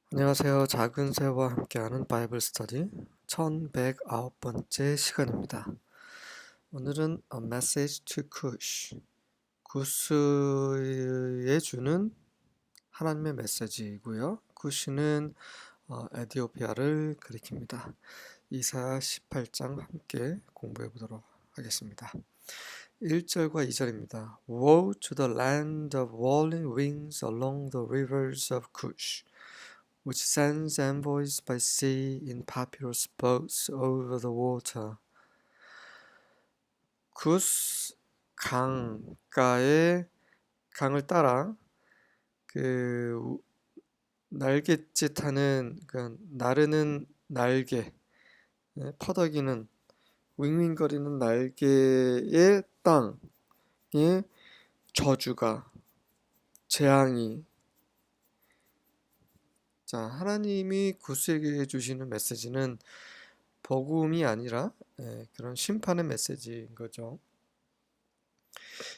안녕하세요. 작은 새와 함께하는 바이블 스터디 1109번째 시간입니다. 오늘은 A Message to Cush, 구스에 주는 하나님의 메시지이고요. 구스는 에티오피아를 가리킵니다. 이사야 18장 함께 공부해 보도록 하겠습니다. 1절과 2절입니다. Woe to the land of whirling wings along the rivers of Cush, which sends envoys by sea in papyrus boats over the water. 구스 강가의 강을 따라 그 날갯짓하는 그 나르는 날개, 퍼덕이는 윙윙거리는 날개의 땅에 저주가 재앙이 자 하나님이 구스에게 주시는 메시지는 복음이 아니라 그런 심판의 메시지인 거죠.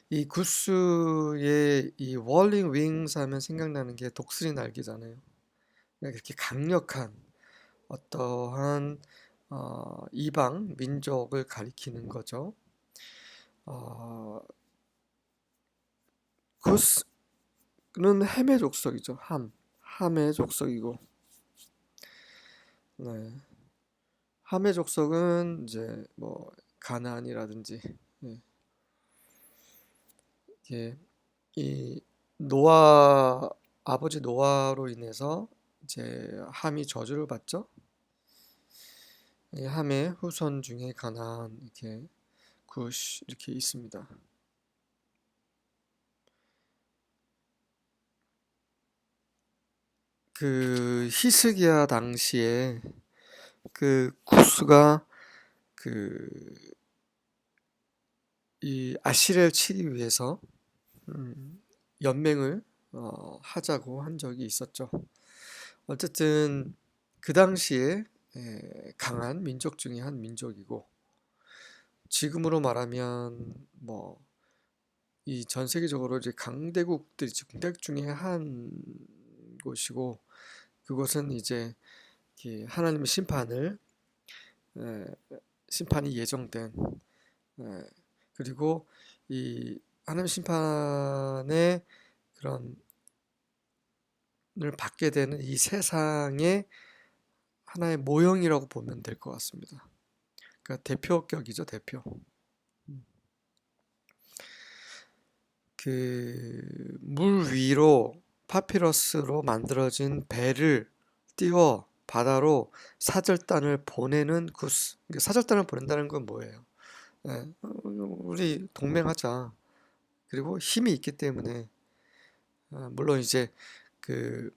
이 구스의 이 월링 윙스 하면 생각나는 게 독수리 날개잖아요. 이렇게 강력한 어떠한 이방 민족을 가리키는 거죠. 구스는 햄의 족속이죠. 함의 족속이고, 네. 함의 족속은 이제 뭐 가나안이라든지 예, 이 노아 아버지 노아로 인해서 이제 함이 저주를 받죠. 이 함의 후손 중에 가나안 이렇게 구시 이렇게 있습니다. 그 히스기야 당시에 그 구스가 그 이 아시리아를 치기 위해서 연맹을 하자고 한 적이 있었죠. 어쨌든 그 당시에 강한 민족 중에 한 민족이고 지금으로 말하면 뭐 이 전 세계적으로 이제 강대국들이 군대 중에 한 곳이고 그곳은 이제 하나님의 심판이 예정된 그리고 이 하나님 심판의 그런 을 받게 되는 이 세상의 하나의 모형이라고 보면 될 것 같습니다. 그러니까 대표격이죠, 대표. 그 물 위로 파피러스로 만들어진 배를 띄워 바다로 사절단을 보내는 구스. 사절단을 보낸다는 건 뭐예요? 우리 동맹하자. 그리고 힘이 있기 때문에 물론 이제 그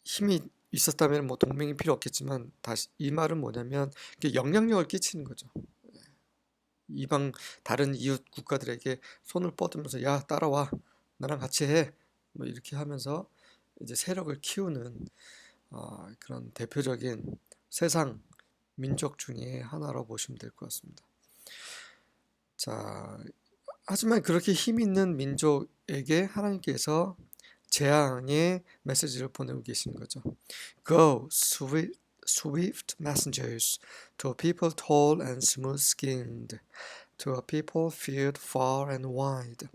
힘이 있었다면 뭐 동맹이 필요 없겠지만 다시 이 말은 뭐냐면 영향력을 끼치는 거죠. 이방 다른 이웃 국가들에게 손을 뻗으면서 야 따라와 나랑 같이 해 뭐 이렇게 하면서 이제 세력을 키우는 그런 대표적인 세상 민족 중에 하나로 보시면 될 것 같습니다. 자, 하지만 그렇게 힘 있는 민족에게 하나님께서 재앙의 메시지를 보내고 계시는 거죠. Go, swift messengers, to a people tall and smooth-skinned, to a people feared far and wide,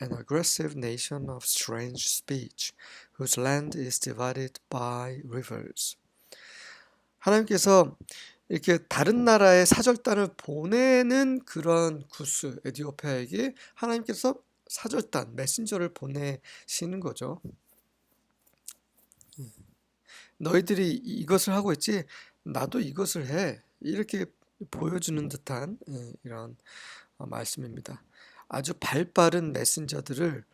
an aggressive nation of strange speech, whose land is divided by rivers. 하나님께서 이렇게 다른 나라의 사절단을 보내는 그런 구스 에티오피아에게 하나님께서 사절단 메신저를 보내시는 거죠. 너희들이 이것을 하고 있지 나도 이것을 해 이렇게 보여주는 듯한 이런 말씀입니다. 아주 발빠른 메신저들을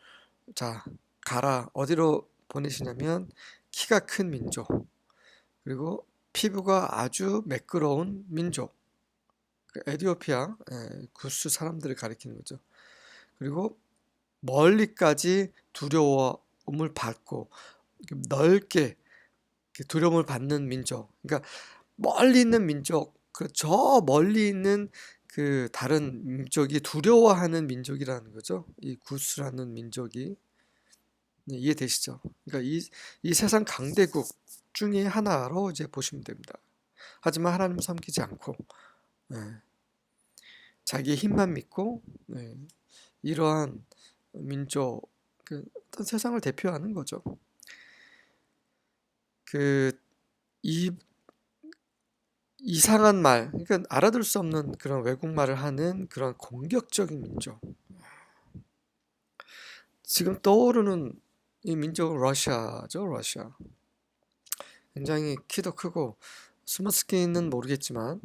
자 가라 어디로 보내시냐면 키가 큰 민족 그리고 피부가 아주 매끄러운 민족 에티오피아 구스 사람들을 가리키는 거죠. 그리고 멀리까지 두려움을 받고 넓게 두려움을 받는 민족. 그러니까 멀리 있는 민족, 저 멀리 있는 그 다른 민족이 두려워하는 민족이라는 거죠. 이 구스라는 민족이 이해되시죠? 그러니까 이 세상 강대국 중에 하나로 이제 보시면 됩니다. 하지만 하나님을 섬기지 않고 자기의 힘만 믿고 이러한 민족, 어떤 세상을 대표하는 거죠. 이 이상한 말, 그러니까 알아들 수 없는 그런 외국말을 하는 그런 공격적인 민족. 지금 떠오르는 이 민족은 러시아죠, 러시아. 굉장히 키도 크고 스무스키는 모르겠지만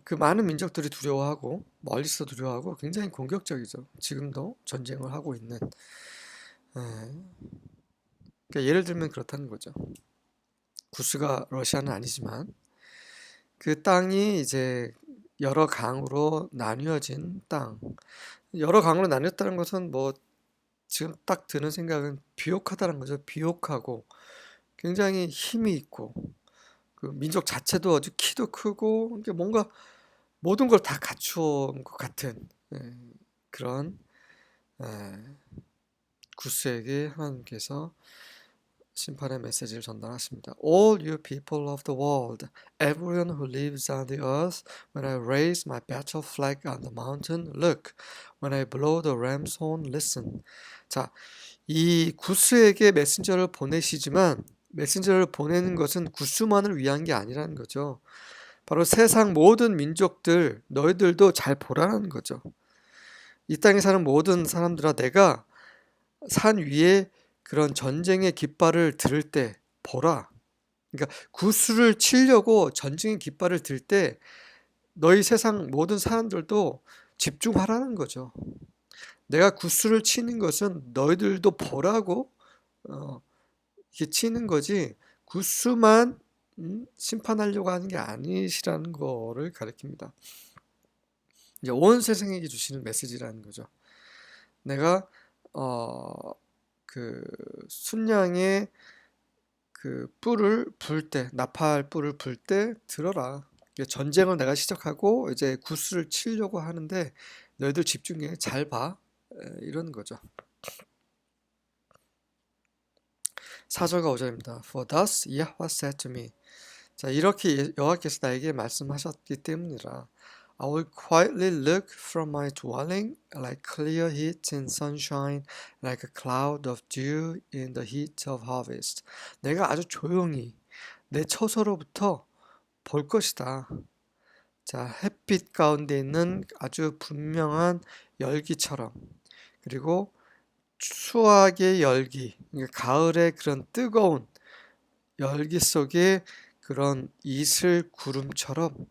그 많은 민족들이 두려워하고 멀리서 두려워하고 굉장히 공격적이죠. 지금도 전쟁을 하고 있는. 그러니까 예를 들면 그렇다는 거죠. 구스가 러시아는 아니지만 그 땅이 이제 여러 강으로 나뉘어진 땅. 여러 강으로 나뉘었다는 것은 뭐 지금 딱 드는 생각은 비옥하다는 거죠. 비옥하고 굉장히 힘이 있고 그 민족 자체도 아주 키도 크고 이게 뭔가 모든 걸 다 갖추은 것 같은 그런 구스에게 하나님께서 심판의 메시지를 전달하십니다. All you people of the world, everyone who lives on the earth, when I raise my battle flag on the mountain, look. When I blow the ram's horn, listen. 자, 이 구스에게 메신저를 보내시지만 메신저를 보내는 것은 구스만을 위한 게 아니라는 거죠. 바로 세상 모든 민족들, 너희들도 잘 보라는 거죠. 이 땅에 사는 모든 사람들아, 내가 산 위에 그런 전쟁의 깃발을 들 때 보라. 그러니까 구스를 치려고 전쟁의 깃발을 들 때 너희 세상 모든 사람들도 집중하라는 거죠. 내가 구스를 치는 것은 너희들도 보라고 이렇게 치는 거지 구스만 심판하려고 하는 게 아니시라는 거를 가리킵니다. 이제 온 세상에게 주시는 메시지라는 거죠. 내가 그 순양의 그 뿔을 불 때, 나팔 뿔을 불 때 들어라. 전쟁을 내가 시작하고 이제 구스를 치려고 하는데 너희들 집중해, 잘 봐. 이런 거죠. 4절과 5절입니다. For thus Yahweh said to me. 자, 이렇게 여호와께서 나에게 말씀하셨기 때문이라. I will quietly look from my dwelling like clear heat in sunshine, like a cloud of dew in the heat of harvest. 내가 아주 조용히 내 처소로부터 볼 것이다. 자, 햇빛 가운데 있는 아주 분명한 열기처럼, 그리고 수확의 열기, 그러니까 가을의 그런 뜨거운 열기 속에 그런 이슬 구름처럼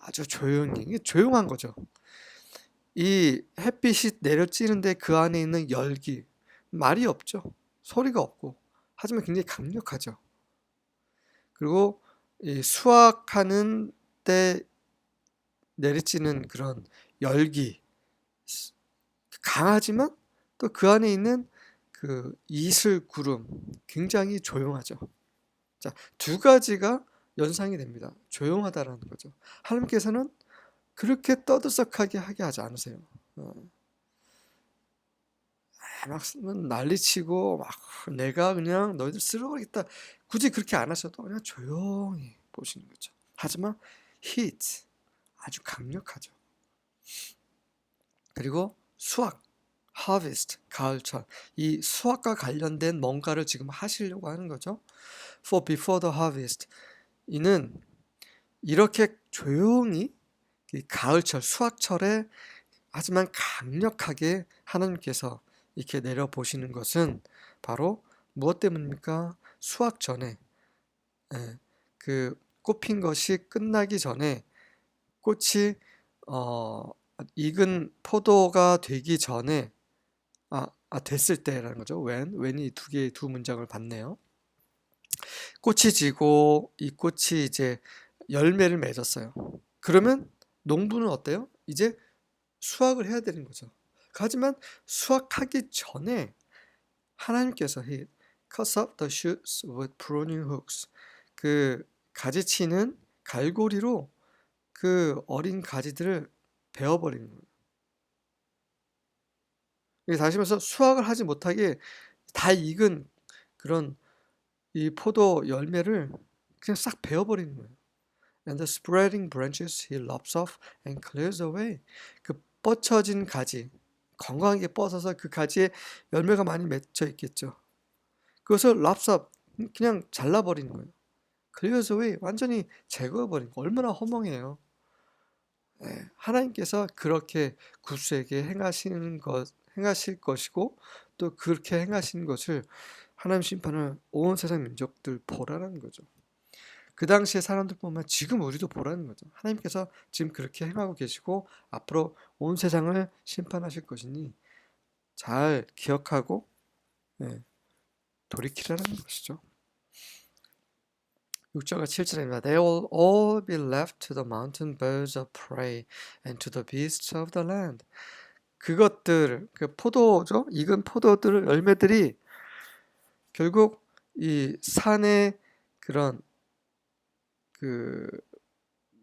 아주 조용히, 이게 조용한 거죠. 이 햇빛이 내려찌는데 그 안에 있는 열기, 말이 없죠. 소리가 없고, 하지만 굉장히 강력하죠. 그리고 이 수확하는 때 내리쬐는 그런 열기, 강하지만 또 그 안에 있는 그 이슬 구름, 굉장히 조용하죠. 자, 두 가지가 연상이 됩니다. 조용하다라는 거죠. 하나님께서는 그렇게 떠들썩하게 하게 하지 않으세요. 막 난리치고 막 내가 그냥 너희들 쓸어버리겠다. 굳이 그렇게 안 하셔도 그냥 조용히 보시는 거죠. 하지만 heat, 아주 강력하죠. 그리고 수확, harvest, 가을철. 이 수확과 관련된 뭔가를 지금 하시려고 하는 거죠. For before the harvest. 이는 이렇게 조용히 가을철, 수확철에 하지만 강력하게 하나님께서 이렇게 내려보시는 것은 바로 무엇 때문입니까? 수확 전에, 그 꽃핀 것이 끝나기 전에 꽃이 익은 포도가 되기 전에 됐을 때라는 거죠. when이 두 문장을 봤네요. 꽃이 지고 이 꽃이 이제 열매를 맺었어요. 그러면 농부는 어때요? 이제 수확을 해야 되는 거죠. 하지만 수확하기 전에 하나님께서 he cuts up the shoots with pruning hooks. 그 가지치는 갈고리로 그 어린 가지들을 베어버리는 거예요. 다시 말해서 수확을 하지 못하게 다 익은 그런 이 포도 열매를 그냥 싹 베어버리는 거예요. And the spreading branches he lops off and clears away. 그 뻗쳐진 가지, 건강하게 뻗어서 그 가지에 열매가 많이 맺혀 있겠죠. 그것을 lops off, 그냥 잘라버리는 거예요. clears away, 완전히 제거해버리는 거. 얼마나 허망해요. 네, 하나님께서 그렇게 구스에게 행하실 것이고 또 그렇게 행하신 것을 하나님 심판을 온 세상 민족들 보라는 거죠. 그 당시에 사람들 보면 지금 우리도 보라는 거죠. 하나님께서 지금 그렇게 행하고 계시고 앞으로 온 세상을 심판하실 것이니 잘 기억하고 예, 돌이키라는 것이죠. 6절과 7절입니다. They will all be left to the mountain birds of prey and to the beasts of the land. 그것들, 그 포도죠? 익은 포도들, 열매들이 결국 이 산의 그런 그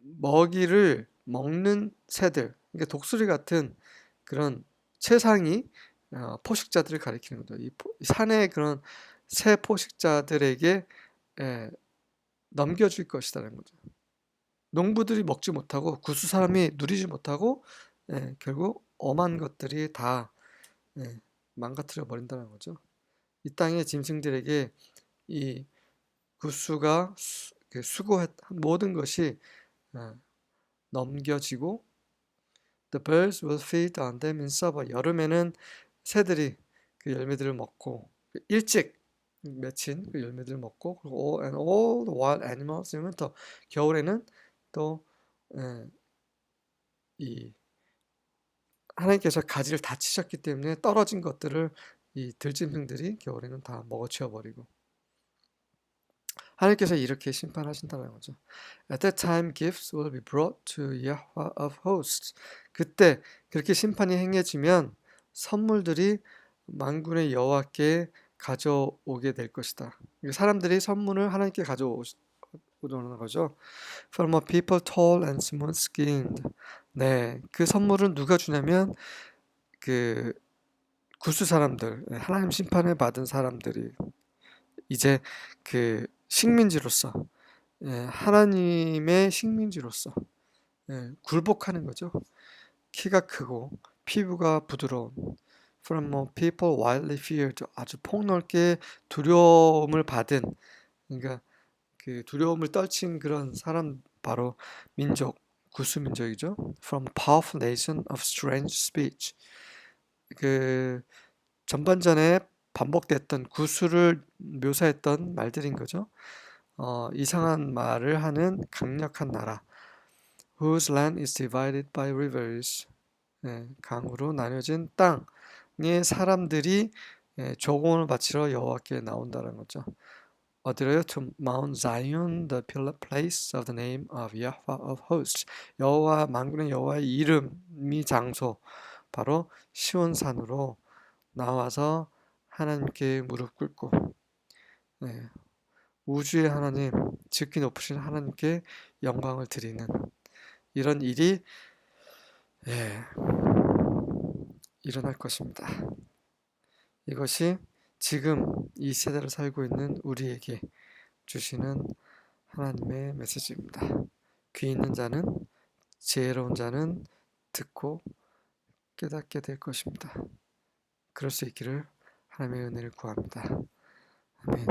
먹이를 먹는 새들, 그러니까 독수리 같은 그런 최상위 포식자들을 가리키는 거죠. 이 산의 그런 새 포식자들에게 넘겨줄 것이라는 거죠. 농부들이 먹지 못하고 구수 사람이 누리지 못하고 결국 엄한 것들이 다 망가뜨려 버린다는 거죠. 이 땅의 짐승들에게 이 구수가 수고한 모든 것이 넘겨지고 The birds will feed on them in summer. 여름에는 새들이 그 열매들을 먹고 일찍 맺힌 그 열매들을 먹고 그리고 and all the wild animals in winter. 겨울에는 또 이 하나님께서 가지를 다 치셨기 때문에 떨어진 것들을 이 들짐승들이 겨울에는 다 먹어치워 버리고 하나님께서 이렇게 심판하신다는 거죠. At that time gifts will be brought to Yahweh of hosts. 그때 그렇게 심판이 행해지면 선물들이 만군의 여호와께 가져오게 될 것이다. 사람들이 선물을 하나님께 가져오는 거죠. From a people tall and smooth-skinned. 네, 그 선물은 누가 주냐면 그 구스 사람들, 하나님 심판을 받은 사람들이 이제 그 식민지로서 하나님의 식민지로서 굴복하는 거죠. 키가 크고 피부가 부드러운 From a people widely feared. 아주 폭넓게 두려움을 받은, 그러니까 그 두려움을 떨친 그런 사람, 바로 민족, 구스 민족이죠. From a powerful nation of strange speech. 그 전반전에 반복됐던 구스를 묘사했던 말들인 거죠. 이상한 말을 하는 강력한 나라. Whose land is divided by rivers. 강으로 나뉘어진 땅의 사람들이 조공을 바치러 여호와께 나온다는 거죠. 어디로요? To Mount Zion, the place of the name of Yahweh of hosts. 여호와 만군의 여호와의 이름이 장소, 바로 시온산으로 나와서 하나님께 무릎 꿇고 우주의 하나님, 지극히 높으신 하나님께 영광을 드리는 이런 일이 일어날 것입니다. 이것이 지금 이 세대를 살고 있는 우리에게 주시는 하나님의 메시지입니다. 귀 있는 자는, 지혜로운 자는 듣고 깨닫게 될 것입니다. 그럴 수 있기를 하나님의 은혜를 구합니다. 아멘.